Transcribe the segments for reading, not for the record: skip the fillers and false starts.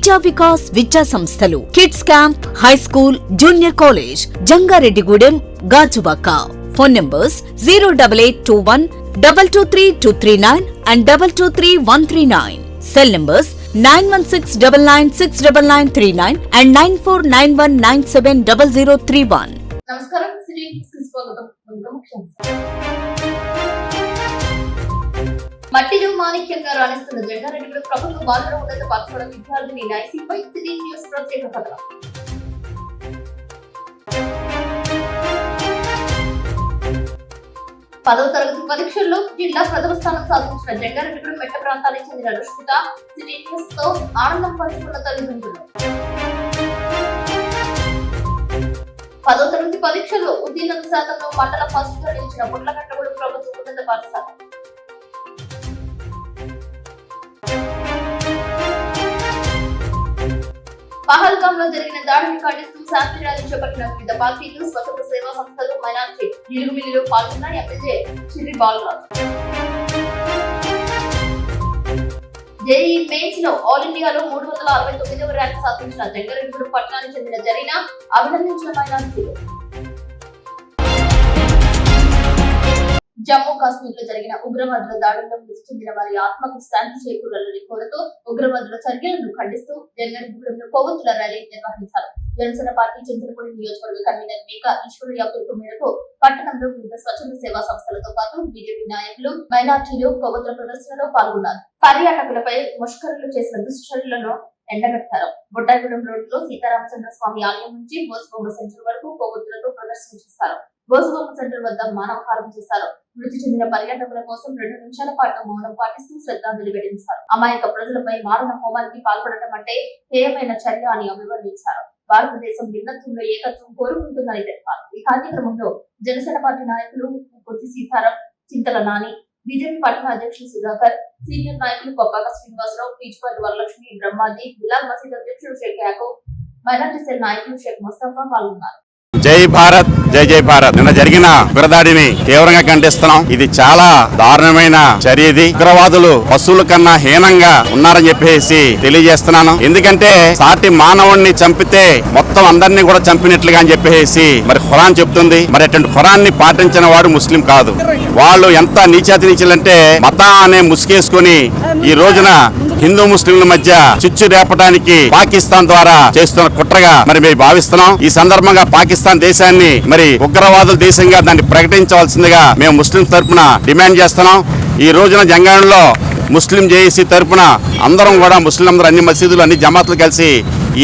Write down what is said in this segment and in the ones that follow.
విద్యా వికాస్ విద్యా సంస్థలు, kids camp, high school, junior college, Jangareddygudem, Gajuwaka. Phone numbers 08821 223 and 223 cell numbers 9169969939 and 9491970031. నమస్కారం. సిటీ న్యూస్ కి స్వాగతం. మట్టిలో మాణిక్యంగా రాణిస్తున్న జంగారెడ్డిగూడెం ప్రభుత్వ బాలుర ఉన్నత పాఠశాల విద్యార్థిని నైసీపై సిటీ న్యూస్ ప్రత్యేక కథనం. 10వ తరగతి పరీక్షల్లో జిల్లా ప్రథమ స్థానం సాధించిన జంగారెడ్డిగూడెం మెట్ట ప్రాంతానికి చెందిన రుష్మిత సిటీ న్యూస్ తో ఆనందం పంచుకున్న తల్లిదండ్రులు. 10వ తరగతి పరీక్షల్లో ఉత్తీర్ణత శాతంలో మండల ఫస్ట్ గా నిలిచిన పుట్లకట్టగూడెం ప్రభుత్వ ఉన్నత పాఠశాల. పహల్గామ్ లో జరిగిన దాడిని ఖండిస్తూ శాంతి ర్యాలీ చేపట్టిన వివిధ పార్టీలు, స్వచ్ఛంద సేవా సంస్థలు, మైనార్టీ నిలుగుమిల్లిలో పాల్గొన్న MLA Chirri Balaraju. JEE mains లో ఆల్ ఇండియాలో 369వ ర్యాంక్ సాధించిన జంగారెడ్డిగూడెం పట్టణానికి చెందిన జరీనా అభినందించిన మైనార్టీలు. జమ్మూ కాశ్మీర్ లో జరిగిన ఉగ్రవాదుల దాడుల్లో మృతి చెందిన వారి ఆత్మకు శాంతి చేకూరాలని కోరుతూ ఉగ్రవాదుల చర్యలను ఖండిస్తూ జంగారెడ్డిగూడెంలో కొవ్వొత్తుల ర్యాలీ నిర్వహించారు. జనసేన పార్టీ చింతలపూడి నియోజకవర్గ కన్వీనర్ మేకా ఈశ్వరయ్య పిలుపు మేరకు పట్టణంలో వివిధ స్వచ్ఛంద సేవా సంస్థలతో పాటు బీజేపీ నాయకులు, మైనార్టీలు కొవ్వొత్తుల ప్రదర్శనలో పాల్గొన్నారు. పర్యాటకులపై ముష్కరులు చేసిన దుశ్చర్యలను ఎండగట్టారు. బొట్టాయిగూడెం రోడ్ లో సీతారామచంద్ర స్వామి ఆలయం నుంచి బోసుబొమ్మ సెంటర్ వరకు కొవ్వొత్తులతో ప్రదర్శన చేశారు. బోసుబొమ్మ సెంటర్ వద్ద మానవహారం చేశారు. మృతి చెందిన పర్యాటకుల కోసం 2 నిమిషాల పాటు మౌనం పాటిస్తూ శ్రద్ధాంజలి ఘటించారు. అమాయక ప్రజలపై మారణ హోమానికి పాల్పడటం అంటే హేయమైన చర్య అని అభివర్ణించారు. భారతదేశం భిన్నత్వంలో ఏకత్వం కోరుకుంటుందని తెలిపారు. ఈ కార్యక్రమంలో జనసేన పార్టీ నాయకులు కొద్ది సీతారాం, చింతల నాని, బీజేపీ పట్టణ అధ్యక్షులు సుధాకర్, సీనియర్ నాయకులు కొప్పాక శ్రీనివాసరావు, పీచుపల్లి వరలక్ష్మి, బ్రహ్మాజీ, బిలాల్ మసీద్ అధ్యక్షుడు షేక్ యాకూబ్, మైనార్టీ సెల్ నాయకులు షేక్ ముస్తఫా పాల్గొన్నారు. జై భారత్, జై జై భారత్. నిన్న జరిగిన ఉగ్రదాడిని తీవ్రంగా ఖండిస్తున్నాం. ఇది చాలా దారుణమైన చర్య. ఇది ఉగ్రవాదులు పశువుల కన్నా హీనంగా ఉన్నారని చెప్పేసి తెలియజేస్తున్నాను. ఎందుకంటే సాటి మానవుణ్ణి చంపితే మొత్తం అందరినీ కూడా చంపినట్లుగా అని చెప్పేసి మరి ఖురాన్ చెప్తుంది. మరి అటువంటి ఖురాన్ని పాటించిన వాడు ముస్లిం కాదు. వాళ్ళు ఎంత నీచాతి నీచులంటే మతా అనే ముసుగేసుకుని ఈ రోజున హిందూ ముస్లింల మధ్య చిచ్చు రేపడానికి పాకిస్తాన్ ద్వారా చేస్తున్న కుట్రగా మరి మేము భావిస్తున్నాం. ఈ సందర్భంగా పాకిస్తాన్ దేశాన్ని మరి ఉగ్రవాదుల దేశంగా దాన్ని ప్రకటించవలసిందిగా మేము ముస్లిం తరఫున డిమాండ్ చేస్తున్నాం. ఈ రోజున జంగారెడ్డిలో ముస్లిం జేఏసీ తరఫున అందరం కూడా ముస్లింలందరూ అన్ని మసీదులు, అన్ని జమాతులు కలిసి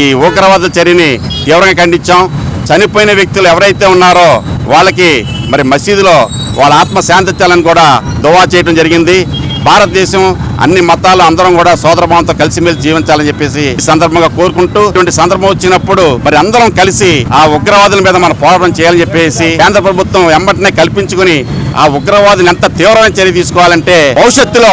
ఈ ఉగ్రవాదుల చర్యని తీవ్రంగా ఖండించాం. చనిపోయిన వ్యక్తులు ఎవరైతే ఉన్నారో వాళ్ళకి మరి మసీదులో వాళ్ళ ఆత్మ శాంతించాలని కూడా దువా చేయడం జరిగింది. భారతదేశం అన్ని మతాలు అందరం కూడా సోదరభావంతో కలిసిమెలిసి జీవించాలని చెప్పేసి ఈ సందర్భంగా కోరుకుంటూ ఇటువంటి సందర్భం వచ్చినప్పుడు మరి అందరం కలిసి ఆ ఉగ్రవాదుల మీద మనం పోరాటం చేయాలని చెప్పేసి కేంద్ర ప్రభుత్వం వెంబటనే కల్పించుకుని ఆ ఉగ్రవాదులు ఎంత తీవ్రమైన చర్య తీసుకోవాలంటే భవిష్యత్తులో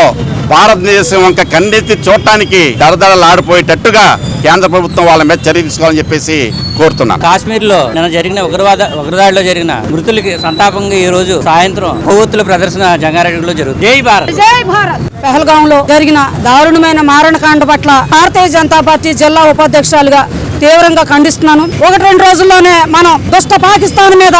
భారతదేశం వంక కన్నెత్తి చూడటానికి దడదడలాడిపోయేటట్టుగా కేంద్ర ప్రభుత్వం వాళ్ళ మీద చర్య తీసుకోవాలని చెప్పేసి కోరుతున్నాం. కాశ్మీర్ లో నిన్న జరిగిన ఉగ్రదాడిలో జరిగిన మృతులకి సంతాపంగా ఈ రోజు సాయంత్రం కొవ్వొత్తుల ప్రదర్శన జంగారెడ్డిలో జరుగుతుంది. జై భారత్, జై భారత్. పహల్గామ్ లో జరిగిన దారుణమైన మారణకాండ పట్ల భారతీయ జనతా పార్టీ జిల్లా ఉపాధ్యక్షులుగా తీవ్రంగా ఖండిస్తున్నాను. 1-2 రోజుల్లోనే మనం దుష్ట పాకిస్తాన్ మీద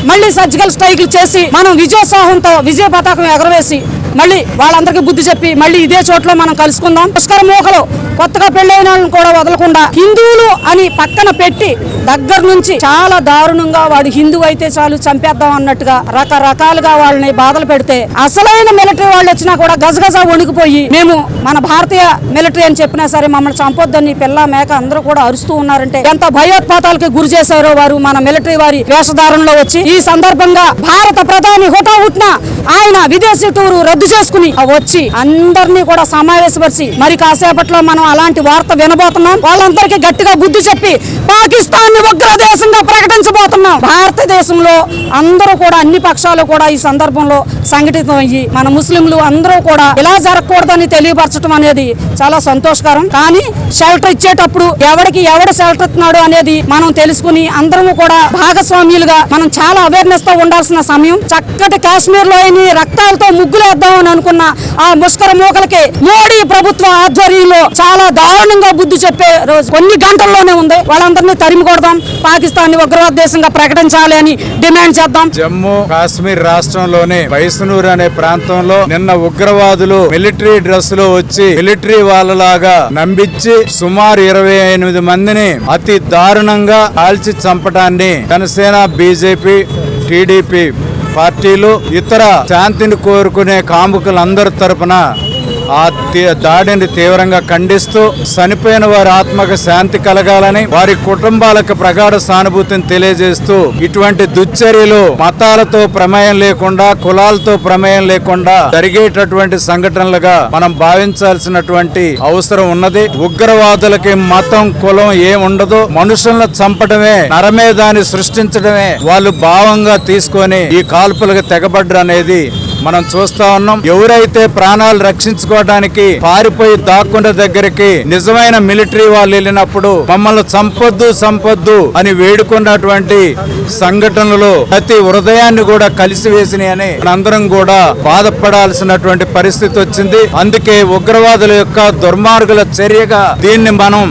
మళ్ళీ సర్జికల్ స్ట్రైక్లు చేసి మనం విజయోత్సాహంతో విజయ పతాకం ఎగరవేసి మళ్ళీ వాళ్ళందరికీ బుద్ధి చెప్పి మళ్ళీ ఇదే చోట్ల మనం కలుసుకుందాం. పుష్కర మూకలు కొత్తగా పెళ్లైన వాళ్ళని కూడా వదలకుండా హిందువులు అని పక్కన పెట్టి దగ్గర నుంచి చాలా దారుణంగా వాడు హిందువు అయితే చాలు చంపేద్దాం అన్నట్టుగా రకరకాలుగా వాళ్ళని బాధలు పెడితే అసలైన మిలిటరీ వాళ్ళు వచ్చినా కూడా గజగజ వణికిపోయి మేము మన భారతీయ మిలిటరీ అని చెప్పినా సరే మమ్మల్ని చంపొద్దని పిల్ల మేక అందరూ కూడా అరుస్తూ ఉన్నారంటే ఎంత భయోత్పాతాలకి గురి చేశారో వారు మన మిలిటరీ వారి వేషధారణలో వచ్చి. ఈ సందర్భంగా భారత ప్రధాని హుటాహుటిన ఆయన విదేశీ టూరు రద్దు చేసుకుని వచ్చి అందరినీ కూడా సమావేశపరిచి మరి కాసేపట్లో మనం అలాంటి వార్త వినబోతున్నాం. వాళ్ళందరికీ గట్టిగా బుద్ధి చెప్పి పాకిస్తాన్ ని ఉగ్ర దేశంగా ప్రకటించబోతున్నాం. భారతదేశంలో అందరూ కూడా అన్ని పక్షాలు కూడా ఈ సందర్భంలో సంఘటితం అయ్యి మన ముస్లింలు అందరూ కూడా ఇలా జరగకూడదని తెలియపరచడం అనేది చాలా సంతోషకరం. కానీ షెల్టర్ ఇచ్చేటప్పుడు ఎవరికి ఎవడు షెల్టర్ ఇస్తున్నాడు అనేది మనం తెలుసుకుని అందరము కూడా భాగస్వామ్యులుగా మనం చాలా అవేర్నెస్ తో ఉండాల్సిన సమయం. చక్కటి కాశ్మీర్ లో రక్తాలతో ముగ్గులేద్దాం అని అనుకున్న ఆ ముష్కర మూకలకి మోడీ ప్రభుత్వ ఆధ్వర్యంలో చాలా దారుణంగా బుద్ధి చెప్పే రోజు కొన్ని గంటల్లోనే ఉంది. వాళ్ళందరినీ తరిమి కొడదాం, పాకిస్తాన్ ని ఉగ్రవాద దేశంగా ప్రకటించాలి అని డిమాండ్ చేద్దాం. జమ్మూ కాశ్మీర్ రాష్ట్రంలోని బైసనూర్ అనే ప్రాంతంలో నిన్న ఉగ్రవాదులు మిలిటరీ డ్రెస్ లో వచ్చి మిలిటరీ వాళ్ళలాగా నంబించి సుమారు 28 మందిని అతి దారుణంగా కాల్చి చంపడాన్ని జనసేన, బీజేపీ, టీడీపీ పార్టీలు ఇతర శాంతిని కోరుకునే కాముకులందరి తరపున ఆ దాడిని తీవ్రంగా ఖండిస్తూ చనిపోయిన వారి ఆత్మకు శాంతి కలగాలని, వారి కుటుంబాలకు ప్రగాఢ సానుభూతిని తెలియజేస్తూ ఇటువంటి దుశ్చర్యలు మతాలతో ప్రమేయం లేకుండా, కులాలతో ప్రమేయం లేకుండా జరిగేటటువంటి సంఘటనలుగా మనం భావించాల్సినటువంటి అవసరం ఉన్నది. ఉగ్రవాదులకి మతం, కులం ఏముండదు. మనుషులను చంపడమే, నరమేధాన్ని సృష్టించడమే వాళ్ళు భావంగా తీసుకొని ఈ కాల్పులకు తెగబడ్డరు అనేది మనం చూస్తా ఉన్నాం. ఎవరైతే ప్రాణాలు రక్షించుకోవడానికి పారిపోయి దాక్కున్న దగ్గరికి నిజమైన మిలిటరీ వాళ్ళు వెళ్ళినప్పుడు మమ్మల్ని చంపొద్దు అని వేడుకున్నటువంటి సంఘటనలు ప్రతి హృదయాన్ని కూడా కలిసివేసినాయని మనందరం కూడా బాధపడాల్సినటువంటి పరిస్థితి వచ్చింది. అందుకే ఉగ్రవాదుల యొక్క దుర్మార్గుల చర్యగా దీన్ని మనం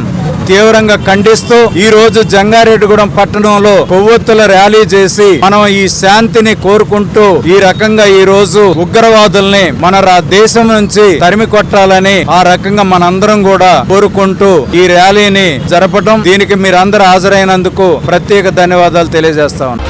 తీవ్రంగా ఖండిస్తూ ఈ రోజు జంగారెడ్డిగూడెం పట్టణంలో కొవ్వొత్తుల ర్యాలీ చేసి మనం ఈ శాంతిని కోరుకుంటూ ఈ రకంగా ఈ రోజు ఉగ్రవాదుల్ని మన దేశం నుంచి తరిమి కొట్టాలని ఆ రకంగా మనందరం కూడా కోరుకుంటూ ఈ ర్యాలీని జరపడం, దీనికి మీరందరూ హాజరైనందుకు ప్రత్యేక ధన్యవాదాలు తెలియజేస్తా ఉన్నాం.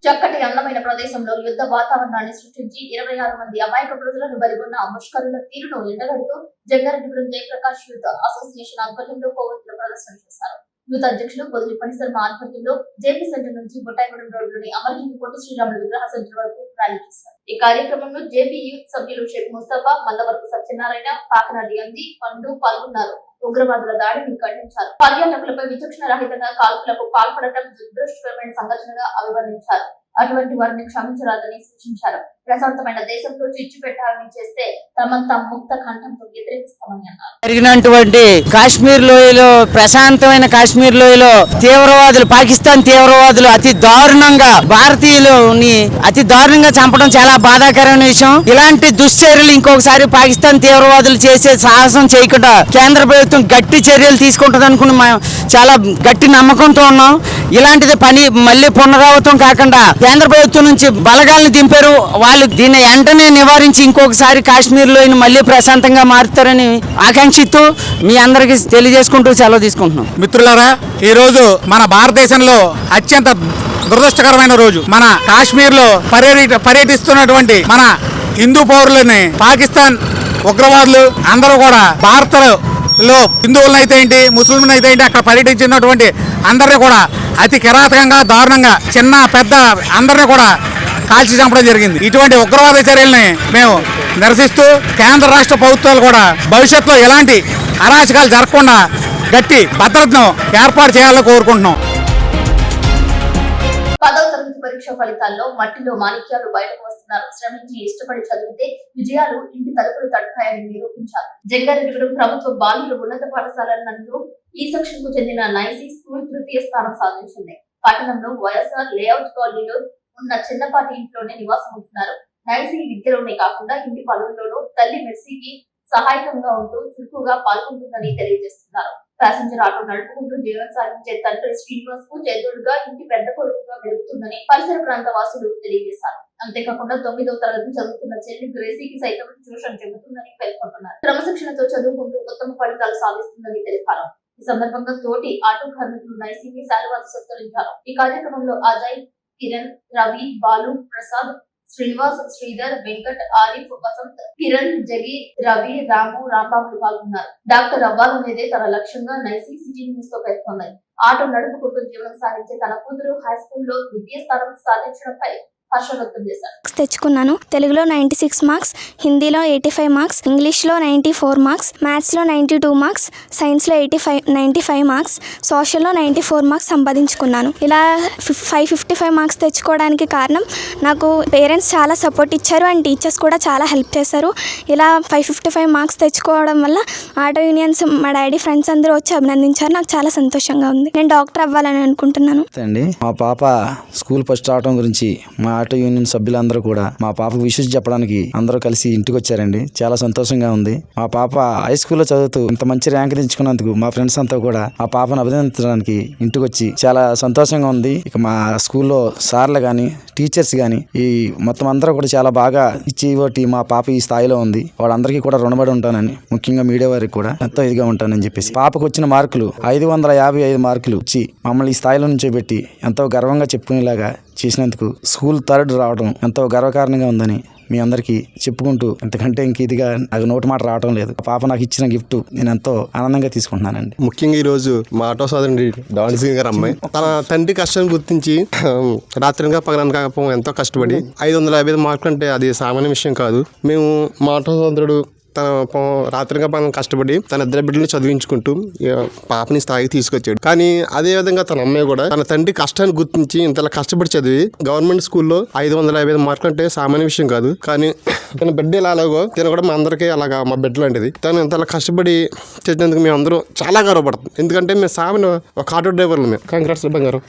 చక్కటి అందమైన ప్రదేశంలో యుద్ధ వాతావరణాన్ని సృష్టించి 26 మంది అమాయక ప్రజలను బలిగొన్న ముష్కరుల తీరును ఎండగడుతూ జంగారెడ్డిగూడెం జయప్రకాష్ యూత్ అసోసియేషన్ ఆధ్వర్యంలో కొవ్వొత్తుల ప్రదర్శన చేశారు. యూత్ అధ్యక్షులు పొదిలి పనిశర్మ ఆధ్వర్యంలో జేపీ సెంటర్ నుంచి బొట్టాయిగూడెం రోడ్లోని అమరజీవి పొట్టి శ్రీరాములు విగ్రహ సెంటర్ వరకు ర్యాలీ చేశారు. ఈ కార్యక్రమంలో జేపీ యూత్ సభ్యులు షేక్ ముస్తఫా, మల్లవరపు సత్యనారాయణ, పాకనాటి అంది, పండు పాల్గొన్నారు. ఉగ్రవాదుల దాడిని ఖండించారు. పర్యాటకులపై విచక్షణ రహితంగా కాల్పులకు పాల్పడటం దురదృష్టకరమైన సంఘటనగా అభివర్ణించారు. అటువంటి వారిని క్షమించరాదని సూచించారు. ప్రశాంతమైన దేశంలో చిచ్చు పెట్టాలని చేస్తే తమంతా ముక్త కంఠంతో వ్యతిరేకిస్తామని అన్నారు. జరిగినటువంటి కాశ్మీర్ లోయలో, ప్రశాంతమైన కాశ్మీర్ లోయలో పాకిస్తాన్ తీవ్రవాదులు అతి దారుణంగా భారతీయులని అతి దారుణంగా చంపడం చాలా బాధాకరమైన విషయం. ఇలాంటి దుశ్చర్యలు ఇంకొకసారి పాకిస్తాన్ తీవ్రవాదులు చేసే సాహసం చేయకుండా కేంద్ర ప్రభుత్వం గట్టి చర్యలు తీసుకుంటుంది అనుకుని మేము చాలా గట్టి నమ్మకంతో ఉన్నాం. ఇలాంటిది పని మళ్ళీ పునరావృతం కాకుండా కేంద్ర ప్రభుత్వం నుంచి బలగాలను దింపారు. వాళ్ళు దీన్ని వెంటనే నివారించి ఇంకొకసారి కాశ్మీర్ లో మళ్ళీ ప్రశాంతంగా మారుతారని ఆకాంక్షిస్తూ మీ అందరికి తెలియజేసుకుంటూ సెలవు తీసుకుంటున్నాం. మిత్రులారా, ఈ రోజు మన భారతదేశంలో అత్యంత దురదృష్టకరమైన రోజు. మన కాశ్మీర్ లో పర్యటిస్తున్నటువంటి మన హిందూ పౌరులని పాకిస్తాన్ ఉగ్రవాదులు అందరూ కూడా భారత్లో హిందువులను అయితే ఏంటి, ముస్లింలను అయితే ఏంటి, అక్కడ పర్యటించినటువంటి అందరినీ కూడా అతి కిరాతకంగా, దారుణంగా చిన్న పెద్ద అందరినీ కూడా కాల్చి చంపడం జరిగింది. ఇటువంటి ఉగ్రవాద చర్యల్ని మేము నిరసిస్తూ కేంద్ర రాష్ట్ర ప్రభుత్వాలు కూడా భవిష్యత్తులో ఎలాంటి అరాచకాలు జరగకుండా గట్టి భద్రతను ఏర్పాటు చేయాలని కోరుకుంటున్నాం. 10వ తరగతి పరీక్ష ఫలితాల్లో మట్టిలో మాణిక్యాలు బయటకు వస్తున్నారు. శ్రమించి ఇష్టపడి చదివితే విజయాలు ఇంటి తలుపులు తడతాయని నిరూపించారు. జంగారెడ్డిగూడెం ప్రభుత్వ బాలుర ఉన్నత పాఠశాల నందు ఈ సెక్షన్ కు చెందిన నైసీ స్కూల్ తృతీయ స్థానం సాధించింది. పట్టణంలో వైఎస్ఆర్ లేఅవుట్ కాలనీలో ఉన్న చిన్నపాటి ఇంట్లోనే నివాసం ఉంటున్నారు. నైసీ విద్యలోనే కాకుండా ఇంటి పనుల్లోనూ తల్లి మెర్సీకి సహాయకంగా ఉంటూ చురుకుగా పాల్గొంటుందని తెలియజేస్తున్నారు. ప్యాసింజర్ ఆటో నడుపుకుంటూ జీవనం సాగించే తండ్రి శ్రీనివాస్ కు చేదోడుగా ఇంటి పెద్ద కొడుకుగా మెరుగుతుందని పరిసర ప్రాంత వాసులు తెలియజేశారు. అంతేకాకుండా 9వ తరగతి చదువుతున్న చెల్లి గ్రేసీకి సైతం ట్యూషన్ చెబుతుందని పేర్కొంటున్నారు. క్రమశిక్షణతో చదువుకుంటూ ఉత్తమ ఫలితాలు సాధిస్తుందని తెలిపారు. ఈ సందర్భంగా తోటి ఆటో కార్మికులు నైసీని శాలువాతో సత్కరించారు. ఈ కార్యక్రమంలో అజయ్, కిరణ్, రవి, బాలు, ప్రసాద్, శ్రీనివాస్, శ్రీధర్, వెంకట్, ఆరిఫ్, వసంత్, కిరణ్, జగి, రవి, రాము, రాంబాబులు పాల్గొన్నారు. డాక్టర్ అవ్వాలనేదే తన లక్ష్యంగా నైసీ సిటీ న్యూస్ తో పేర్కొంది. ఆటో నడుపుకుంటూ జీవనం సాగించే తన కూతురు హై స్కూల్లో ద్వితీయ స్థానం సాధించడంపై హర్షం వ్యక్తం చేశారు. తెచ్చుకున్నాను. తెలుగులో 96 మార్క్స్, హిందీలో 85 మార్క్స్, ఇంగ్లీష్లో 94 మార్క్స్, మ్యాథ్స్లో 92 మార్క్స్, సైన్స్లో 95 మార్క్స్, సోషల్లో 94 మార్క్స్ సంపాదించుకున్నాను. ఇలా 555 మార్క్స్ తెచ్చుకోవడానికి కారణం నాకు పేరెంట్స్ చాలా సపోర్ట్ ఇచ్చారు అండ్ టీచర్స్ కూడా చాలా హెల్ప్ చేశారు. ఇలా 555 మార్క్స్ తెచ్చుకోవడం వల్ల ఆటో యూనియన్స్, మా డాడీ ఫ్రెండ్స్ అందరూ వచ్చి అభినందించారు. నాకు చాలా సంతోషంగా ఉంది. నేను డాక్టర్ అవ్వాలని అనుకుంటున్నాను. మా పాప స్కూల్ ఫస్ట్ రావడం గురించి మా ఆటో యూనియన్ సభ్యులందరూ కూడా మా పాపకు విషయం చెప్పడానికి అందరూ కలిసి ఇంటికి వచ్చారండి. చాలా సంతోషంగా ఉంది. మా పాప హై స్కూల్లో చదువుతూ ఇంత మంచి ర్యాంక్ తెచ్చుకున్నందుకు మా ఫ్రెండ్స్ అంతా కూడా ఆ పాపను అభినందించడానికి ఇంటికి వచ్చి చాలా సంతోషంగా ఉంది. ఇక మా స్కూల్లో సార్లు గాని టీచర్స్ గాని ఈ మొత్తం అందరూ కూడా చాలా బాగా ఇచ్చి మా పాప ఈ స్థాయిలో ఉంది, వాళ్ళందరికీ కూడా రుణపడి ఉంటానని, ముఖ్యంగా మీడియా వారికి కూడా ఎంతో ఇదిగా ఉంటానని చెప్పేసి పాపకు వచ్చిన మార్కులు 555 మార్కులు ఇచ్చి మమ్మల్ని ఈ స్థాయిలో నుంచో పెట్టి ఎంతో గర్వంగా చెప్పుకునేలాగా చేసినందుకు స్కూల్ 3rd రావడం ఎంతో గర్వకారణంగా ఉందని మీ అందరికీ చెప్పుకుంటూ, ఎంతకంటే ఇంక ఇదిగా నాకు నోటి మాట రావడం లేదు. పాప నాకు ఇచ్చిన గిఫ్ట్ నేను ఎంతో ఆనందంగా తీసుకుంటున్నానండి. ముఖ్యంగా ఈ రోజు మా ఆటో సోదరుడి డాన్ సింగ్ గారు అమ్మాయి తన తండ్రి కష్టాన్ని గుర్తించి రాత్రిగా పగలనక ఎంతో కష్టపడి 555 మార్కులు అంటే అది సామాన్య విషయం కాదు. మేము మా ఆటో సోదరుడు తన రాత్రిగా పగలను కష్టపడి తన 2 బిడ్డలను చదివించుకుంటూ పాపని స్థాయికి తీసుకొచ్చాడు. కానీ అదే విధంగా తన అమ్మాయి కూడా తన తండ్రి కష్టాన్ని గుర్తించి ఇంతలా కష్టపడి చదివి గవర్నమెంట్ స్కూల్లో 555 మార్కులు అంటే సామాన్య విషయం కాదు. కానీ తన బిడ్డ ఎలా అలాగో తను కూడా మా అందరికీ అలాగా మా బిడ్డ లాంటిది. తను ఇంతలా కష్టపడి చేసినందుకు మేము అందరూ చాలా గర్వపడతాం. ఎందుకంటే మేము సామాన్య ఒక ఆటో డ్రైవర్లు. మేము కాంగ్రెస్ బంగారు.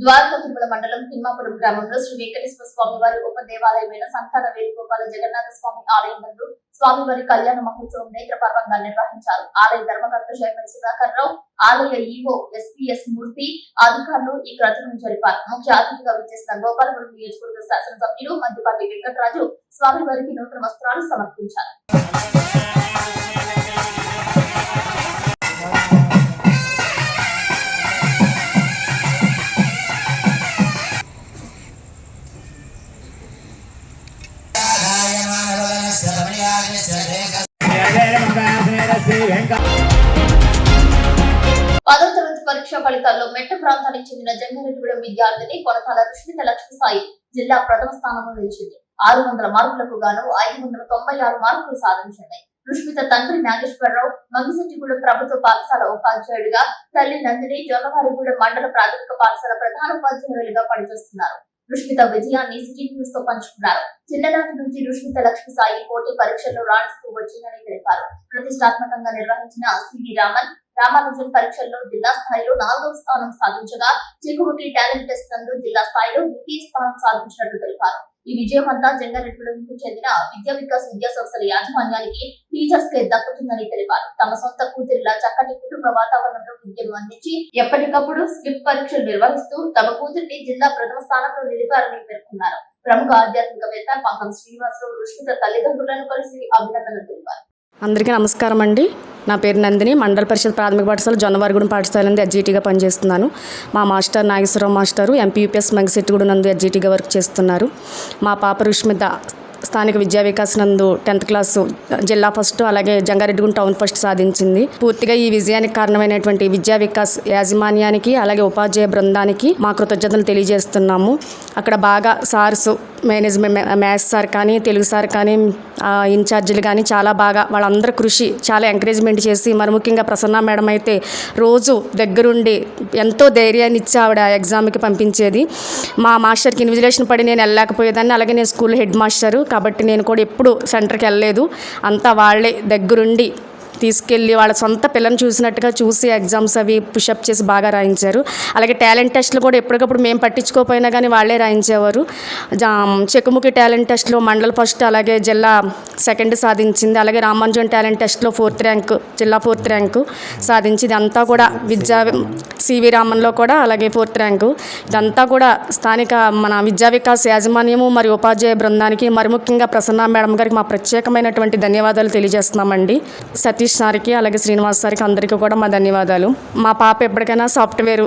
ద్వారకా తిరుమల మండలం తిమ్మాపురం గ్రామంలో శ్రీ వెంకటేశ్వర స్వామి వారి ఉప దేవాలయమైన సంతాన వేణుగోపాల జగన్నాథ స్వామి ఆలయం నందు స్వామివారి కళ్యాణ మహోత్సవం నేత్రపర్వంగా నిర్వహించారు. ఆలయ ధర్మకర్త చైర్మన్ సుధాకర్ రావు, ఆలయ ఈవో ఎస్పీఎస్ మూర్తి అధికారులు ఈ క్రతువును జరిపారు. ముఖ్య అతిథిగా విచ్చేసిన గోపాలపురం నియోజకవర్గ శాసనసభ్యులు మద్దిపాటి వెంకటరాజు స్వామివారికి నూతన వస్త్రాలు సమర్పించారు. పదవ తరగతి పరీక్ష ఫలితాల్లో మెట్ట ప్రాంతానికి చెందిన జంగారెడ్డిగూడెం విద్యార్థిని కొనతాల రుష్మిత లక్ష్మీసాయి జిల్లా ప్రథమ స్థానంలో నిలిచింది. 600 మార్కులకు గాను 596 మార్కులు సాధించింది. రుష్మిత తండ్రి నాగేశ్వరరావు మంగిశెట్టిగూడెం ప్రభుత్వ పాఠశాల ఉపాధ్యాయుడిగా, తల్లి నందిని జొన్నవారిగూడెం మండల ప్రాథమిక పాఠశాల ప్రధాన ఉపాధ్యాయులుగా పనిచేస్తున్నారు. రుష్మిత విజయాన్ని సిటీ న్యూస్ తో పంచుకున్నారు. చిన్ననాటి నుంచి రుష్మిత లక్ష్మీసాయి పోటీ పరీక్షల్లో రాణిస్తూ వచ్చిందని తెలిపారు. ప్రతిష్టాత్మకంగా నిర్వహించిన సివి రామానుజన్ పరీక్షల్లో జిల్లా స్థాయిలో 4వ స్థానం సాధించగా, చిక్కుముకి టాలెంట్ టెస్ట్ నందు జిల్లా స్థాయిలో 2వ స్థానం సాధించినట్లు తెలిపారు. ఈ విజయం అంతా జంగారెడ్డిగూడెంకు చెందిన విద్యా వికాస్ విద్యా సంస్థల యాజమాన్యానికి, టీచర్స్ కే దక్కుతుందని తెలిపారు. తమ సొంత కూతురిలా చక్కటి కుటుంబ వాతావరణంలో విద్యను అందించి ఎప్పటికప్పుడు స్లిప్ పరీక్షలు నిర్వహిస్తూ తమ కూతురిని జిల్లా ప్రథమ స్థానంలో నిలిపారని పేర్కొన్నారు. ప్రముఖ ఆధ్యాత్మికవేత్త పంకం శ్రీనివాసరావు రుష్మిత తల్లిదండ్రులను కలిసి అభినందనలు తెలిపారు. అందరికీ నమస్కారం అండి. నా పేరు నందిని. మండల పరిషత్ ప్రాథమిక పాఠశాల జొన్నవారిగూడెం పాఠశాల నందు ఎడ్జిటీగా పనిచేస్తున్నాను. మా మాస్టర్ నాగేశ్వరరావు మాస్టారు ఎంపీయూపీఎస్ మంగిశెట్టిగూడెం నందు ఎడ్జిటీగా వర్క్ చేస్తున్నారు. మా పాప రుష్మిత స్థానిక విద్యా వికాస్ నందు 10th క్లాసు జిల్లా ఫస్ట్, అలాగే జంగారెడ్డిగూడెం టౌన్ ఫస్ట్ సాధించింది. పూర్తిగా ఈ విజయానికి కారణమైనటువంటి విద్యా వికాస్ యాజమాన్యానికి, అలాగే ఉపాధ్యాయ బృందానికి మా కృతజ్ఞతలు తెలియజేస్తున్నాము. అక్కడ బాగా సార్స్, మేనేజ్మెంట్, మ్యాథ్స్ సార్ కానీ, తెలుగు సార్ కానీ, ఇన్ఛార్జీలు కానీ చాలా బాగా వాళ్ళందరూ కృషి, చాలా ఎంకరేజ్మెంట్ చేసి, మరి ముఖ్యంగా ప్రసన్న మేడం అయితే రోజు దగ్గరుండి ఎంతో ధైర్యాన్ని ఇచ్చి ఆవిడ ఎగ్జామ్కి పంపించేది. మా మాస్టర్కి ఇన్విజిలేషన్ పడి నేను వెళ్ళలేకపోయేదాన్ని. అలాగే నేను స్కూల్ హెడ్ మాస్టరు కాబట్టి నేను కూడా ఎప్పుడు సెంటర్కి వెళ్ళలేదు. అంతా వాళ్ళే దగ్గరుండి తీసుకెళ్ళి వాళ్ళ సొంత పిల్లని చూసినట్టుగా చూసి ఎగ్జామ్స్ అవి పుషప్ చేసి బాగా రాయించారు. అలాగే టాలెంట్ టెస్ట్లు కూడా ఎప్పటికప్పుడు మేము పట్టించుకోకపోయినా కానీ వాళ్ళే రాయించేవారు. చెక్కుముకి టాలెంట్ టెస్ట్లో మండల్ ఫస్ట్, అలాగే జిల్లా 2nd సాధించింది. అలాగే రామానుజన్ టాలెంట్ టెస్ట్లో 4th ర్యాంకు, జిల్లా 4th ర్యాంకు సాధించి ఇదంతా కూడా సివి రామన్లో కూడా అలాగే 4th ర్యాంకు. ఇదంతా కూడా స్థానిక మన విద్యా వికాస్ యాజమాన్యము మరియు ఉపాధ్యాయ బృందానికి, మరి ముఖ్యంగా ప్రసన్న మేడం గారికి మా ప్రత్యేకమైనటువంటి ధన్యవాదాలు తెలియజేస్తున్నామండి. సతీష్ సార్కి, అలాగే శ్రీనివాస్ సార్కి అందరికీ కూడా మా ధన్యవాదాలు. మా పాప ఎప్పటికైనా సాఫ్ట్వేర్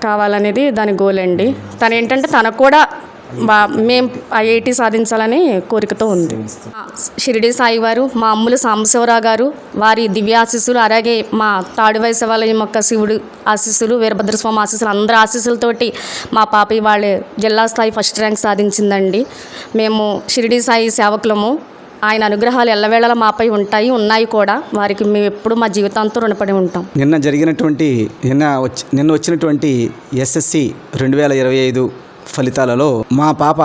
కావాలనేది దాని గోల్ అండి. తను ఏంటంటే తనకు కూడా మేము IIT సాధించాలని కోరికతో ఉంది. షిరిడి సాయి వారు, మా అమ్ములు సాంబశివరావు గారు, వారి దివ్య ఆశీస్సులు, అలాగే మా తాడు వైశవాలయం యొక్క శివుడు ఆశీస్సులు, వీరభద్రస్వామి ఆశీస్సులు, అందరి ఆశీస్సులతోటి మా పాప వాళ్ళే జిల్లా స్థాయి 1st ర్యాంక్ సాధించిందండి. మేము షిరిడి సాయి సేవకులము. ఆయన అనుగ్రహాలు ఎల్లవేళలా మాపై ఉన్నాయి కూడా. వారికి మేము ఎప్పుడు మా జీవితాంతో రుణపడి ఉంటాం. నిన్న వచ్చినటువంటి SSC 2025 ఫలితాలలో మా పాప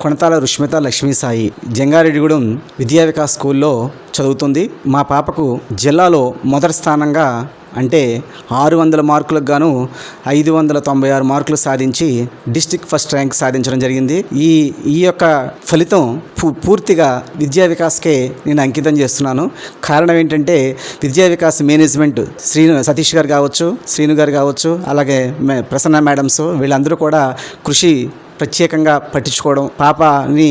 కొనతాల రుష్మిత లక్ష్మీసాయి జంగారెడ్డిగూడెం విద్యా వికాస్ స్కూల్లో చదువుతుంది. మా పాపకు జిల్లాలో మొదటి స్థానంగా అంటే 600 మార్కులకు గాను 596 మార్కులు సాధించి డిస్ట్రిక్ట్ ఫస్ట్ ర్యాంక్ సాధించడం జరిగింది. ఈ యొక్క ఫలితం పూర్తిగా విద్యా వికాస్కే నేను అంకితం చేస్తున్నాను. కారణం ఏంటంటే విద్యా వికాస్ మేనేజ్మెంట్ సతీష్ గారు కావచ్చు, శ్రీను గారు కావచ్చు, అలాగే ప్రసన్న మేడమ్స్ వీళ్ళందరూ కూడా కృషి ప్రత్యేకంగా పట్టించుకోవడం, పాపని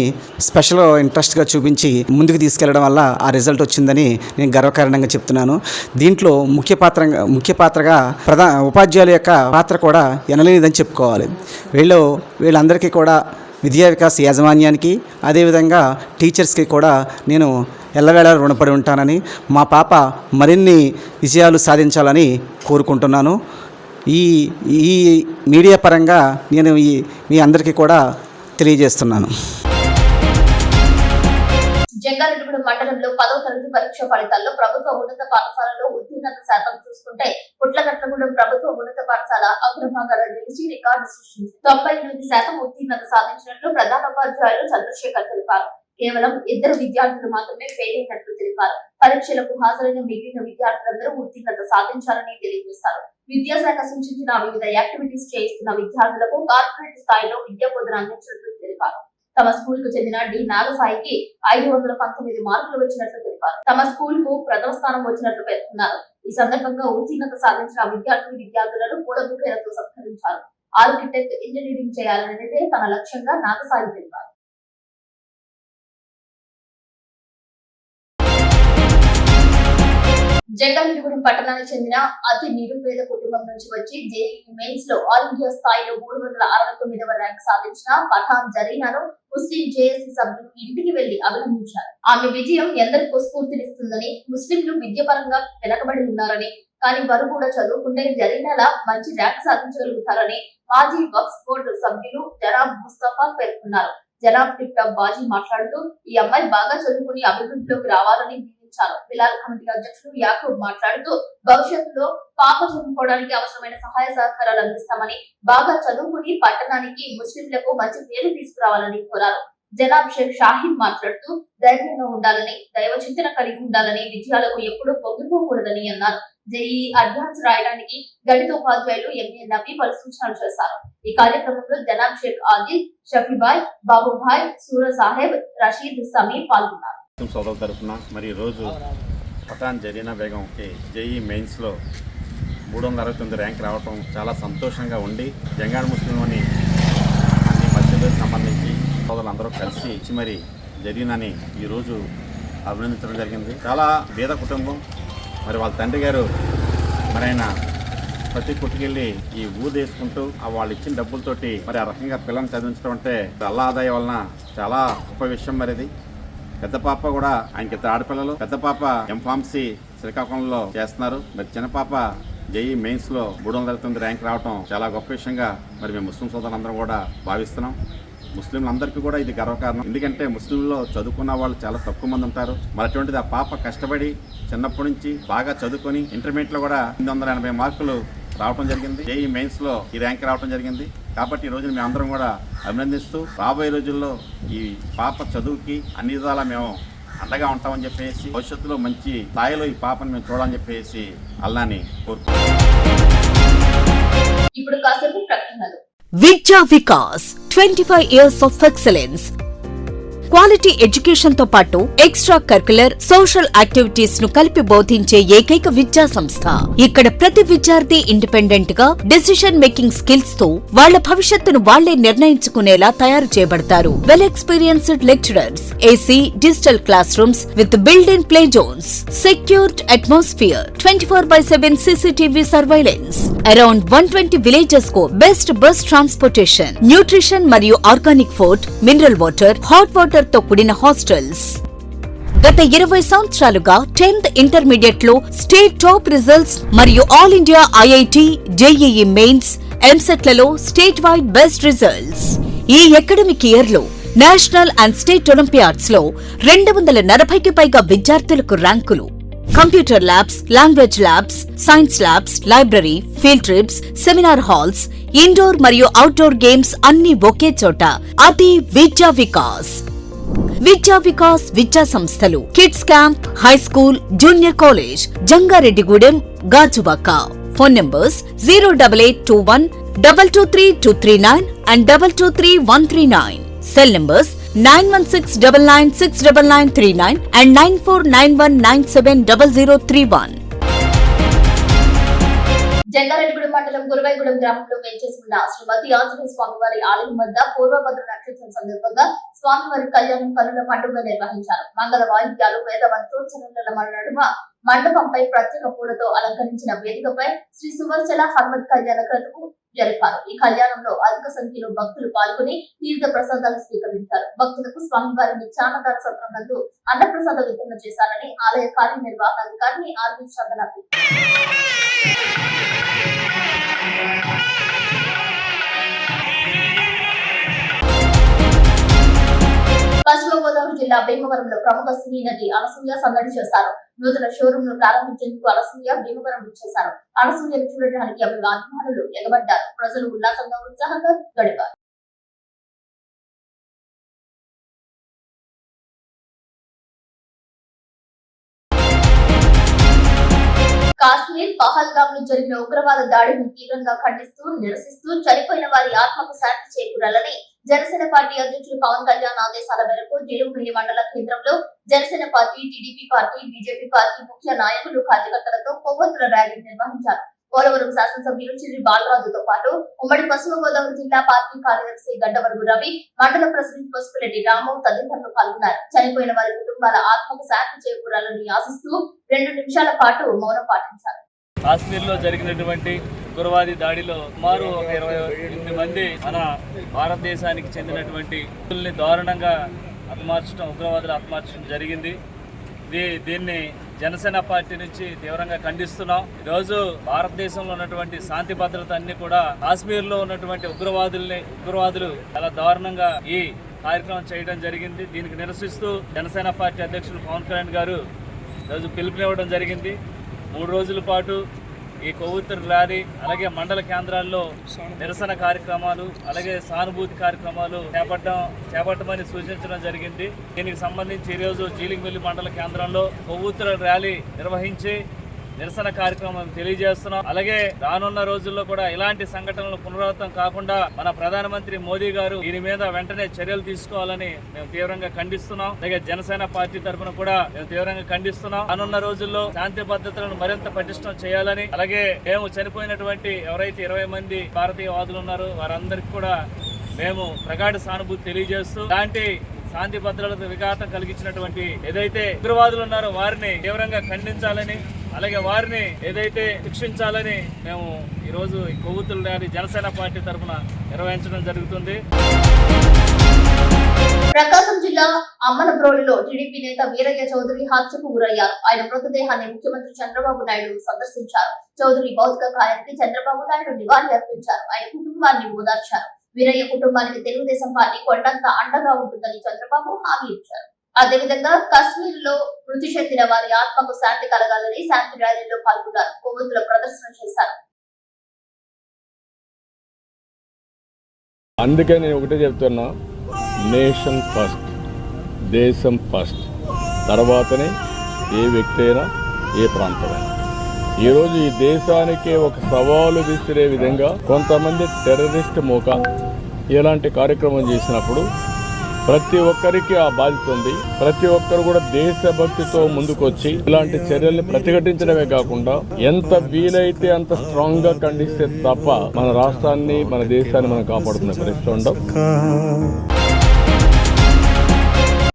స్పెషల్ ఇంట్రెస్ట్గా చూపించి ముందుకు తీసుకెళ్లడం వల్ల ఆ రిజల్ట్ వచ్చిందని నేను గర్వకారణంగా చెప్తున్నాను. దీంట్లో ముఖ్య పాత్రగా ఉపాధ్యాయుల యొక్క పాత్ర కూడా ఎనలేనిదని చెప్పుకోవాలి. వీళ్ళందరికీ కూడా విద్యా వికాస్ యాజమాన్యానికి అదేవిధంగా టీచర్స్కి కూడా నేను ఎల్లవేళ రుణపడి ఉంటానని, మా పాప మరిన్ని విజయాలు సాధించాలని కోరుకుంటున్నాను. ఈ మీడియా పరంగా నేను మీ అందరికీ కూడా తెలియజేస్తున్నాను. జంగారెడ్డిగూడెం మండలంలో 10వ తరగతి పరీక్ష ఫలితాల్లో ప్రభుత్వ ఉన్నత పాఠశాలలో ఉత్తీర్ణత శాతం చూసుకుంటే పుట్లగట్లగూడెం ప్రభుత్వ ఉన్నత పాఠశాల అగ్రభాగాల్లో నిలిచి రికార్డు సృష్టించింది. 98% ఉత్తీర్ణత సాధించినట్లు ప్రధానోపాధ్యాయులు చంద్రశేఖర్ తెలిపారు. కేవలం 2 విద్యార్థులు మాత్రమే ఫెయిల్ అయినట్లు తెలిపారు. పరీక్షలకు హాజరైన మిగిలిన విద్యార్థులందరూ ఉత్తీర్ణత సాధించాలని తెలియజేశారు. విద్యాశాఖ సూచించిన వివిధ యాక్టివిటీస్ చేయిస్తున్న విద్యార్థులకు కార్పొరేట్ స్థాయిలో విద్యా బోధన అందించినట్లు తెలిపారు. తమ స్కూల్ కు చెందిన డి నాగసాయికి 519 మార్కులు వచ్చినట్లు తెలిపారు. తమ స్కూల్ కు ప్రథమ స్థానం వచ్చినట్లు పేర్కొన్నారు. ఈ సందర్భంగా ఉత్తీర్ణత సాధించిన విద్యార్థులను పూల బుకేలతో సత్కరించారు. ఆర్కిటెక్ట్ ఇంజనీరింగ్ చేయాలనేదే తన లక్ష్యంగా నాగసాయి తెలిపారు. జంగారెడ్డిగూడెం పట్టణానికి చెందిన అతి నిరుపేద కుటుంబం నుంచి వచ్చి జేఈఈ మెయిన్స్ లో ఆల్ ఇండియా స్థాయిలో 369వ ర్యాంక్ సాధించిన పఠాన్ జరీనాను ముస్లిం జేఏసీ సభ్యులు ఇంటికి వెళ్లి అభినందించారు. ఆమె విజయం ఎందరికో స్ఫూర్తినిస్తుందని, ముస్లింలు విద్యపరంగా వెనకబడి ఉన్నారని, కానీ వారు కూడా చదువుకుంటే జరీనాలా మంచి ర్యాంక్ సాధించగలుగుతారని మాజీ వక్ఫ్ బోర్డు సభ్యులు జనాబ్ ముస్తఫా పేర్కొన్నారు. జనాబ్ టిప్ టాప్ బాజీ మాట్లాడుతూ ఈ అమ్మాయి బాగా చదువుకుని అభివృద్ధిలోకి రావాలని బిలాల్ కమిటీ అధ్యక్షుడు యాకూబ్ మాట్లాడుతూ భవిష్యత్తులో పాప చదువుకోవడానికి అవసరమైన సహాయ సహకారాలు అందిస్తామని, బాగా చదువుకుని పట్టణానికి ముస్లింలకు మంచి పేరు తీసుకురావాలని కోరారు. జనాబ్ షేక్ షాహీన్ మాట్లాడుతూ ధైర్యంగా ఉండాలని, దైవ చింతన కలిగి ఉండాలని, విజయాలకు ఎప్పుడూ పొంగిపోకూడదని అన్నారు. జేఈఈ అడ్వాన్స్ రాయడానికి గణితోపాధ్యాయులు ఎంఏ నబీ పలు సూచనలు చేశారు. ఈ కార్యక్రమంలో జనాబ్ షేక్ ఆదిల్, షఫీబాయ్, బాబుభాయ్, సూర సాహెబ్, రషీద్ సమీ పాల్గొన్నారు. సోదరుల తరఫున మరి ఈరోజు పఠాన్ జరీనా బేగంకి జేఈ మెయిన్స్లో 369 ర్యాంక్ రావటం చాలా సంతోషంగా ఉండి, జంగారెడ్డి ముస్లింలోని అన్ని మసీదులకు సంబంధించి సోదరులందరూ కలిసి మరి జరీనాని ఈరోజు అభినందించడం జరిగింది. చాలా పేద కుటుంబం. మరి వాళ్ళ తండ్రి గారు మరి ఆయన ప్రతి కుట్టుకెళ్ళి ఈ ఊదేసుకుంటూ వాళ్ళు ఇచ్చిన డబ్బులతోటి మరి ఆ రకంగా పిల్లల్ని చదివించడం అంటే అల్లా ఆదాయం వలన చాలా గొప్ప విషయం. మరి ఇది పెద్ద పాప కూడా, ఆయనకి 2 ఆడపిల్లలు. పెద్ద పాప ఎంఫార్మసీ శ్రీకాకుళంలో చేస్తున్నారు. మరి చిన్న పాప జేఈ మెయిన్స్ లో 369 ర్యాంక్ రావడం చాలా గొప్ప విషయంగా మరి మేము ముస్లిం సోదరులందరం కూడా భావిస్తున్నాం. ముస్లింలందరికీ కూడా ఇది గర్వకారణం. ఎందుకంటే ముస్లింల్లో చదువుకున్న వాళ్ళు చాలా తక్కువ మంది ఉంటారు. మరి అటువంటిది ఆ పాప కష్టపడి చిన్నప్పటి నుంచి బాగా చదువుకొని ఇంటర్మీడియట్ లో కూడా 880 మార్కులు రావడం జరిగింది. జేఈ మెయిన్స్ లో ఈ ర్యాంక్ రావడం జరిగింది. కాబట్టి ఈ రోజు మేము అందరం కూడా అభినందిస్తూ రాబోయే రోజుల్లో ఈ పాప చదువుకి అన్ని విధాలా మేము అండగా ఉంటామని చెప్పేసి, భవిష్యత్తులో మంచి స్థాయిలో ఈ పాపను మేము చూడాలని చెప్పేసి అల్లాని కోరుకుంటున్నాం. ఇప్పుడు కాసేపు ప్రకటనలు. విద్యా Vikas 25 years of excellence. Quality education తో పాటు ఎక్స్ట్రా కరికులర్ సోషల్ యాక్టివిటీస్ ను కలిపి బోధించే ఏకైక విద్యా సంస్థ. ఇక్కడ ప్రతి విద్యార్థి ఇండిపెండెంట్ గా డెసిషన్ మేకింగ్ స్కిల్స్ తో వాళ్ల భవిష్యత్తును వాళ్లే నిర్ణయించుకునేలా తయారు చేయబడతారు. Well experienced lecturers, AC digital class rooms with built in play zones, secured atmosphere, 24/7 CCTV surveillance. Around 120 villages కు బెస్ట్ బస్ ట్రాన్స్పోర్టేషన్, న్యూట్రిషన్ మరియు organic food, mineral water, hot water తో కూడిన హాస్టల్స్. గత 20 సంవత్సరాలుగా 10th ఇంటర్మీడియట్ లో state top results మరియు all India IIT, JEE mains, EAMCET లలో state wide best results. ఈ అకాడమిక్ ఇయర్ లో నేషనల్ అండ్ స్టేట్ ఒలింపియాడ్స్ లో 240కి పైగా విద్యార్థులకు ర్యాంకులు. Computer labs, language labs, science labs, library, field trips, seminar halls, indoor మరియు outdoor games అన్ని ఒకే చోట. అది విద్యా వికాస్. విద్యా వికాస్ విద్యా సంస్థలు kids camp, high school, junior college, Jangareddygudem, Gajuwaka. Phone numbers 08821 223 and 223 cell numbers 9169969939 and 9491970031. Jangareddygudem మండలం గురవైగూడెం గ్రామంలో వేంచేసి ఉన్న శ్రీమతి ఆంజనేయ స్వామివారి ఆలయం వద్ద పూర్వభద్ర నక్షత్రం సందర్భంగా స్వామివారి కళ్యాణం కనుల పండుగ నిర్వహించారు. మంగళ వాయిద్యాలు, వేద మంత్రోచ్చరణల నడుమ మండపంపై ప్రత్యేక పూలతో అలంకరించిన వేదికపై శ్రీ సువర్చల హనుమత్ కళ్యాణ క్రతువు జరిపారు. ఈ కళ్యాణంలో అధిక సంఖ్యలో భక్తులు పాల్గొని తీర్థ ప్రసాదాలు స్వీకరించారు. భక్తులకు స్వామివారి నిత్యాన్నదాన సత్రం నందు అన్నప్రసాద వితరణ చేశారని ఆలయ కార్యనిర్వహణాధికారిని ఆర్వి చందన పశ్చిమ గోదావరి జిల్లా భీమవరంలో ప్రముఖ సినీ నటి అనసూయ సందడి చేశారు. నూతన షోరూమ్ ను ప్రారంభించేందుకు అనసూయ భీమవరం ఇచ్చేశారు. అనసూయను చూడటానికి అభిమానులు ఎగబడ్డారు. ప్రజలు ఉల్లాసంగా ఉత్సాహంగా గడిపారు. కాశ్మీర్ పహల్గామ్ లో జరిగిన ఉగ్రవాద దాడిని తీవ్రంగా ఖండిస్తూ నిరసిస్తూ చనిపోయిన వారి ఆత్మకు శాంతి చేకూరాలని జనసేన పార్టీ అధ్యక్షులు పవన్ కళ్యాణ్ ఆదేశాల మేరకు జిలుగుమిల్లి మండల కేంద్రంలో Janasena party, TDP party, BJP party ముఖ్య నాయకులు, కార్యకర్తలతో కొవ్వొత్తుల ర్యాలీ నిర్వహించారు. పోలవరం శాసనసభ్యులు చిర్రి బాలరాజుతో పాటు ఉమ్మడి పశ్చిమ గోదావరి జిల్లా పార్టీ కార్యదర్శి గడ్డవరగు రవి, మండల ప్రెసిడెంట్ పసుపులెడ్డి రాము తదితరులు పాల్గొన్నారు. చనిపోయిన వారి కుటుంబాల ఆత్మకు శాంతి చేకూరాలని ఆశిస్తూ 2 నిమిషాల పాటు మౌనం పాటించారు. కాశ్మీర్ లో జరిగినటువంటి ఉగ్రవాది దాడిలో సుమారు 28 మంది మన భారతదేశానికి చెందినటువంటి దారుణంగా ఉగ్రవాదులు హతమార్చడం జరిగింది. దీన్ని జనసేన పార్టీ నుంచి తీవ్రంగా ఖండిస్తున్నాం. ఈరోజు భారతదేశంలో ఉన్నటువంటి శాంతి భద్రత అన్ని కూడా కాశ్మీర్ లో ఉన్నటువంటి ఉగ్రవాదులు చాలా దారుణంగా ఈ కార్యక్రమం చేయడం జరిగింది. దీనికి నిరసిస్తూ జనసేన పార్టీ అధ్యక్షులు పవన్ కళ్యాణ్ గారు ఈరోజు పిలుపునివ్వడం జరిగింది. 3 రోజుల పాటు ఈ కొవ్వొత్తుల ర్యాలీ, అలాగే మండల కేంద్రాల్లో నిరసన కార్యక్రమాలు, అలాగే సానుభూతి కార్యక్రమాలు చేపట్టమని సూచించడం జరిగింది. దీనికి సంబంధించి ఈరోజు జీలింగవెల్లి మండల కేంద్రంలో కొవ్వొత్తుల ర్యాలీ నిర్వహించి నిరసన కార్యక్రమం తెలియజేస్తున్నాం. అలాగే రానున్న రోజుల్లో కూడా ఇలాంటి సంఘటనలు పునరావృతం కాకుండా మన ప్రధానమంత్రి మోదీ గారు దీని మీద వెంటనే చర్యలు తీసుకోవాలని మేము తీవ్రంగా ఖండిస్తున్నాం. అలాగే జనసేన పార్టీ తరఫున కూడా మేము తీవ్రంగా ఖండిస్తున్నాం. రానున్న రోజుల్లో శాంతి భద్రతలను మరింత పటిష్టం చేయాలని, అలాగే మేము చనిపోయినటువంటి ఎవరైతే 20 మంది భారతీయ వాదులు ఉన్నారో వారందరికీ కూడా మేము ప్రగాఢ సానుభూతి తెలియజేస్తూ ఇలాంటి శాంతి భద్రతలకు విఘాతం కలిగించినటువంటి ఏదైతే ఉగ్రవాదులు ఉన్నారో వారిని తీవ్రంగా ఖండించాలని, అలాగే వారిని ఏదైతే శిక్షించాలని మేము ఈరోజు ఈ కొవ్వొత్తుల ర్యాలీ జనసేన పార్టీ తరఫున నిర్వహించడం జరుగుతుంది. ప్రకాశం జిల్లా అమ్మనప్రోలులో టీడీపీ నేత వీరయ్య చౌదరి హత్యకు గురయ్యారు. ఆయన మృతదేహాన్ని ముఖ్యమంత్రి చంద్రబాబు నాయుడు సందర్శించారు. చౌదరి భౌతిక కాయానికి చంద్రబాబు నాయుడు నివాళి అర్పించారు. ఆయన కుటుంబాన్ని ఓదార్చారు. వీరయ్య కుటుంబానికి తెలుగుదేశం పార్టీ కొండంత అండగా ఉంటుందని చంద్రబాబు హామీ ఇచ్చారు. అదేవిధంగా కశ్మీర్ లో మృతి చెందిన వారి ఆత్మకు శాంతి కలగాలని శాంతి ర్యాలీలో పాల్గొన్నారు. కొవ్వొత్తుల ప్రదర్శన చేశారు. అందుకే నేను ఒకటే చెప్తున్నా, నేషన్ ఫస్ట్, దేశం ఫస్ట్, తర్వాతనే ఏ వ్యక్తి అయినా ఏ ప్రాంతమైనా. ఈరోజు ఈ దేశానికే ఒక సవాలు విసిరే విధంగా కొంతమంది టెర్రరిస్ట్ మూక ఇలాంటి కార్యక్రమం చేసినప్పుడు ప్రతి ఒక్కరికి ఆ బాధ్యత ఉంది. ప్రతి ఒక్కరు కూడా దేశభక్తితో ముందుకొచ్చి ఇలాంటి చర్యల్ని ప్రతిఘటించడమే కాకుండా ఎంత వీలైతే అంత స్ట్రాంగ్ గా ఖండిస్తే తప్ప మన రాష్ట్రాన్ని, మన దేశాన్ని మనం కాపాడుకునే పరిస్థితి ఉండవు.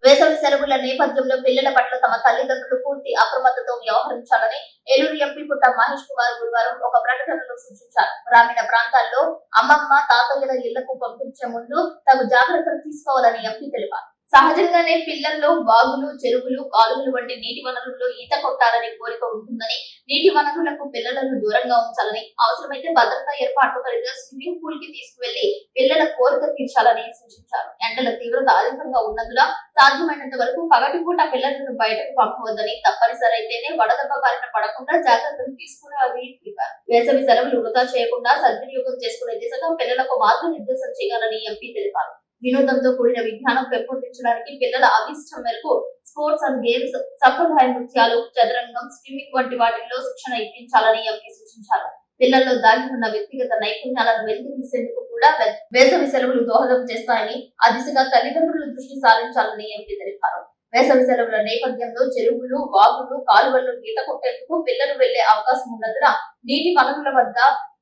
వేసవి సెలవుల నేపథ్యంలో పిల్లల పట్ల తమ తల్లిదండ్రులు పూర్తి అప్రమత్తతో వ్యవహరించాలని ఏలూరు ఎంపీ పుట్ట మహేష్ కుమార్ గురువారం ఒక ప్రకటనలో సూచించారు. గ్రామీణ ప్రాంతాల్లో అమ్మమ్మ, తాతయ్యల ఇళ్లకు పంపించే ముందు తగు జాగ్రత్తలు తీసుకోవాలని ఎంపీ తెలిపారు. సహజంగానే పిల్లల్లో వాగులు, చెరువులు, కాలువలు వంటి నీటి వనరుల్లో ఈత కొట్టాలనే కోరిక ఉంటుందని, నీటి వనరులకు పిల్లలను దూరంగా ఉంచాలని, అవసరమైతే భద్రతా ఏర్పాట్లు కలిగిన స్విమ్మింగ్ పూల్ కి తీసుకువెళ్లి పిల్లల కోరిక తీర్చాలని సూచించారు. ఎండల తీవ్రత అధికంగా ఉన్నందున సాధ్యమైనంత వరకు పగటిపూట పిల్లలను బయటకు పంపవద్దని, తప్పనిసరి అయితేనే వడదెబ్బ బారిన పడకుండా జాగ్రత్తలు తీసుకునేవారని తెలిపారు. వేసవి సెలవులు వృధా చేయకుండా సద్వినియోగం చేసుకునే దిశగా పిల్లలకు మార్గనిర్దేశం చేయాలని ఎంపీ తెలిపారు. వినోదంతో కూడిన విజ్ఞానం పెంపొందించడానికి పిల్లల అభిష్టం మేరకు స్పోర్ట్స్ అండ్ గేమ్స్, సంప్రదాయ నృత్యాలు, చదరంగం, స్విమ్మింగ్ వంటి వాటిల్లో శిక్షణ ఇప్పించాలని ఎంపీ సూచించారు. పిల్లల్లో దాగి ఉన్న వ్యక్తిగత నైపుణ్యాలను వెలికితీసేందుకు కూడా వేసవి సెలవులు దోహదం చేస్తాయని, ఆ దిశగా తల్లిదండ్రులు దృష్టి సారించాలని ఎంపీ తెలిపారు. వేసవి సెలవుల నేపథ్యంలో చెరువులు, వాగులు, కాలువల్లో ఈత కొట్టేందుకు పిల్లలు వెళ్లే అవకాశం ఉన్నందున నీటి వనరుల వద్ద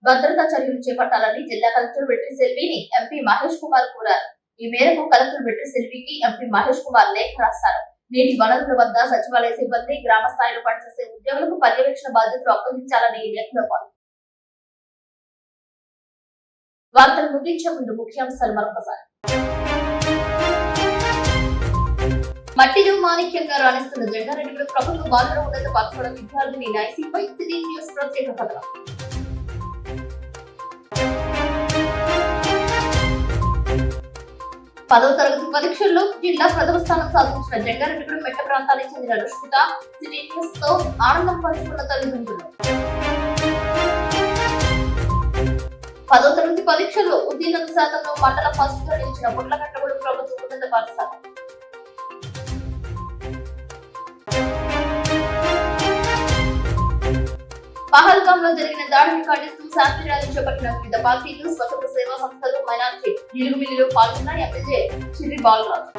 భద్రతా చర్యలు చేపట్టాలని జిల్లా కలెక్టర్ వెట్రి సెల్విని ఎంపీ మహేష్ కుమార్ కోరారు. ఈ మేరకు కలెక్టర్ వెట్రి సెల్వికి ఎంపీ మహేష్ కుమార్ లేఖ రాశారు. నీటి వనరుల వద్ద సచివాలయ సిబ్బంది, గ్రామ స్థాయిలో పనిచేసే ఉద్యోగులకు పర్యవేక్షణ బాధ్యతలు అప్పగించాలని ఈ లేఖలో పాల్గొన్నారు. వార్తలు ముగించే ముందు ముఖ్యాంశాలు మరొకసారి. మట్టిలో మాణిక్యంగా రాణిస్తున్న జంగారెడ్డిగూడెం ప్రభుత్వ బాలుర ఉన్నత పాఠశాల విద్యార్థిని నైసీపై సిటీ న్యూస్ ప్రత్యేక కథనం. 10వ తరగతి పరీక్షల్లో జిల్లా ప్రథమ స్థానం సాధించిన జంగారెడ్డిగూడెం మెట్ట ప్రాంతానికి చెందిన రుష్మిత సిటీ న్యూస్ తో ఆనందం పంచుకున్న తల్లిదండ్రులు. 10వ తరగతి పరీక్షల్లో ఉత్తీర్ణత శాతంలో మండల ఫస్ట్ గా నిలిచిన పుట్లకట్టగూడెం ప్రభుత్వ ఉన్నత పాఠశాల. పహల్గామ్ లో జరిగిన దాడిని ఖండిస్తూ శాంతి ర్యాలీ చేపట్టిన వివిధ పార్టీలు, స్వతంత్ర సేవా సంస్థలు, మైనార్టీ నిలుగుమిల్లిలో పాల్గొన్న MLA Chirri Balaraju.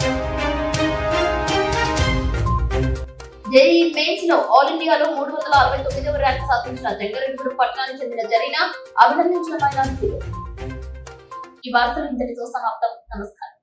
JEE mains లో ఆల్ ఇండియాలో 369వ ర్యాంక్ సాధించిన జంగారెడ్డిగూడెం పట్టణానికి చెందిన జరీనా అభినందించిన మైనార్టీలు. ఈ వార్తలు ఇంతటితో సమాప్తం. నమస్కారం.